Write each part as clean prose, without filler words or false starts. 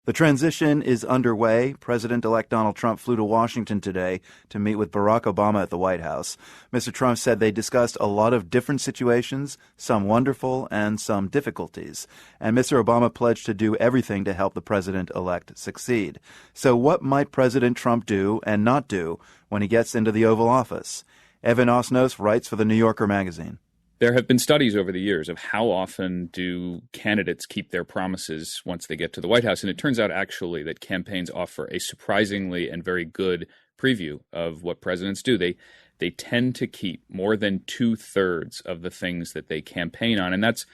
The transition is underway. President-elect Donald Trump flew to Washington today to meet with Barack Obama at the White House. Mr. Trump said they discussed a lot of different situations, some wonderful and some difficulties. And Mr. Obama pledged to do everything to help the president-elect succeed. So what might President Trump do and not do when he gets into the Oval Office? Evan Osnos writes for the New Yorker magazine. There have been studies over the years of how often do candidates keep their promises once they get to the White House. And it turns out actually that campaigns offer a surprisingly and very good preview of what presidents do. They tend to keep more than 2/3 of the things that they campaign on. And that's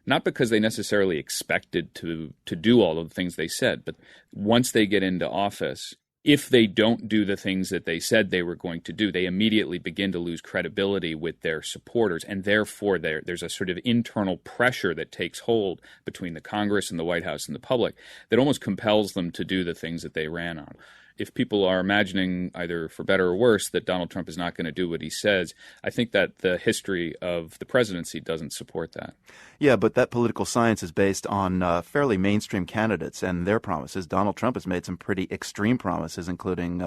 not because they necessarily expected to do all of the things they said, but once they get into office, if they don't do the things that they said they were going to do, they immediately begin to lose credibility with their supporters. And therefore, there's a sort of internal pressure that takes hold between the Congress and the White House and the public that almost compels them to do the things that they ran on. If people are imagining, either for better or worse, that Donald Trump is not going to do what he says, I think that the history of the presidency doesn't support that. Yeah, but that political science is based on fairly mainstream candidates and their promises. Donald Trump has made some pretty extreme promises, including,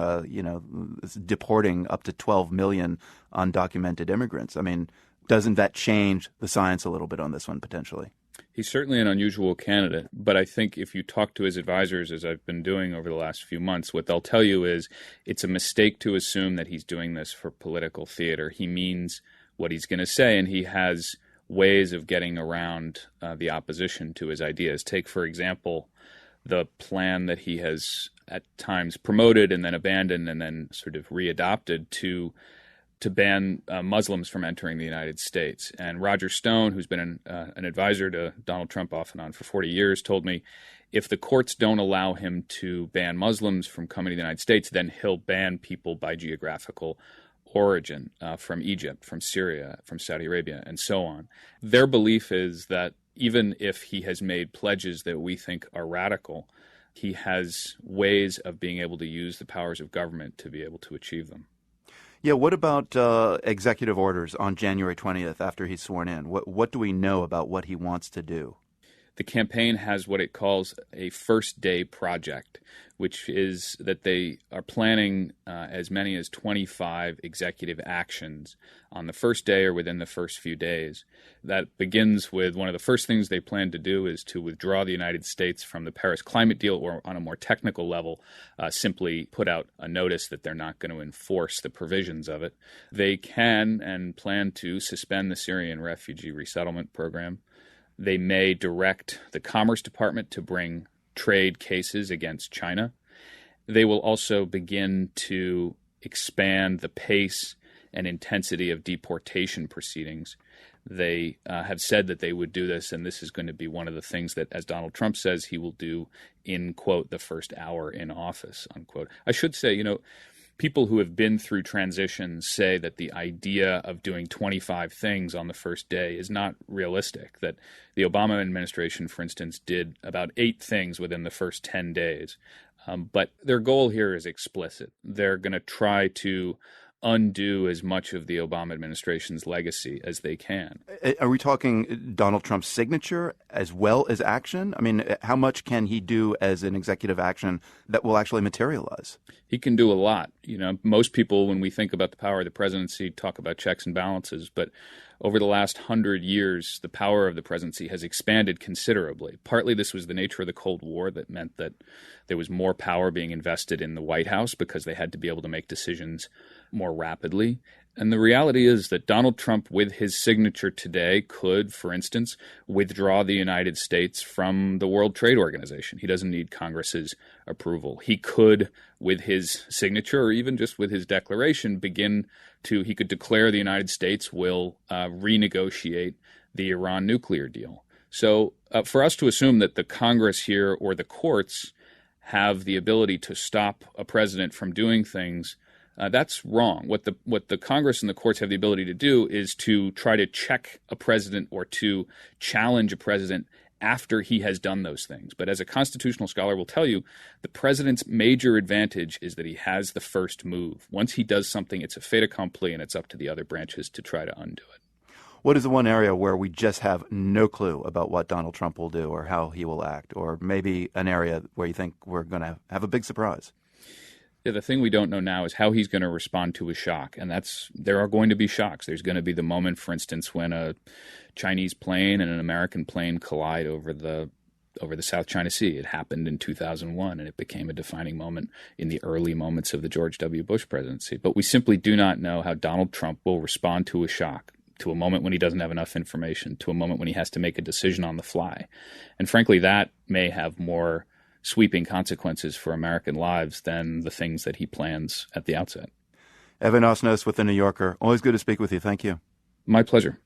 deporting up to 12 million undocumented immigrants. I mean, doesn't that change the science a little bit on this one, potentially? He's certainly an unusual candidate, but I think if you talk to his advisors, as I've been doing over the last few months, what they'll tell you is it's a mistake to assume that he's doing this for political theater. He means what he's going to say, and he has ways of getting around the opposition to his ideas. Take, for example, the plan that he has at times promoted and then abandoned and then sort of readopted to ban Muslims from entering the United States. And Roger Stone, who's been an advisor to Donald Trump off and on for 40 years, told me if the courts don't allow him to ban Muslims from coming to the United States, then he'll ban people by geographical origin from Egypt, from Syria, from Saudi Arabia, and so on. Their belief is that even if he has made pledges that we think are radical, he has ways of being able to use the powers of government to be able to achieve them. Yeah, what about executive orders on January 20th after he's sworn in? What do we know about what he wants to do? The campaign has what it calls a first-day project, which is that they are planning as many as 25 executive actions on the first day or within the first few days. That begins with one of the first things they plan to do is to withdraw the United States from the Paris climate deal, or on a more technical level, simply put out a notice that they're not going to enforce the provisions of it. They can and plan to suspend the Syrian refugee resettlement program. They may direct the Commerce Department to bring trade cases against China. They will also begin to expand the pace and intensity of deportation proceedings. They have said that they would do this, and this is going to be one of the things that, as Donald Trump says, he will do in, quote, the first hour in office, unquote. I should say, people who have been through transitions say that the idea of doing 25 things on the first day is not realistic, that the Obama administration, for instance, did about 8 things within the first 10 days. But their goal here is explicit. They're going to try to undo as much of the Obama administration's legacy as they can. Are we talking Donald Trump's signature as well as action? I mean, how much can he do as an executive action that will actually materialize? He can do a lot. Most people, when we think about the power of the presidency, talk about checks and balances, but over the last 100 years, the power of the presidency has expanded considerably. Partly this was the nature of the Cold War that meant that there was more power being invested in the White House because they had to be able to make decisions more rapidly. And the reality is that Donald Trump, with his signature today, could, for instance, withdraw the United States from the World Trade Organization. He doesn't need Congress's approval. He could, with his signature or even just with his declaration, he could declare the United States will renegotiate the Iran nuclear deal. So for us to assume that the Congress here or the courts have the ability to stop a president from doing things, that's wrong. What the Congress and the courts have the ability to do is to try to check a president or to challenge a president after he has done those things. But as a constitutional scholar will tell you, the president's major advantage is that he has the first move. Once he does something, it's a fait accompli, and it's up to the other branches to try to undo it. What is the one area where we just have no clue about what Donald Trump will do or how he will act? Or maybe an area where you think we're going to have a big surprise? Yeah, the thing we don't know now is how he's going to respond to a shock. And there are going to be shocks. There's going to be the moment, for instance, when a Chinese plane and an American plane collide over the South China Sea. It happened in 2001, and it became a defining moment in the early moments of the George W. Bush presidency. But we simply do not know how Donald Trump will respond to a shock, to a moment when he doesn't have enough information, to a moment when he has to make a decision on the fly. And frankly, that may have more sweeping consequences for American lives than the things that he plans at the outset. Evan Osnos with The New Yorker. Always good to speak with you. Thank you. My pleasure.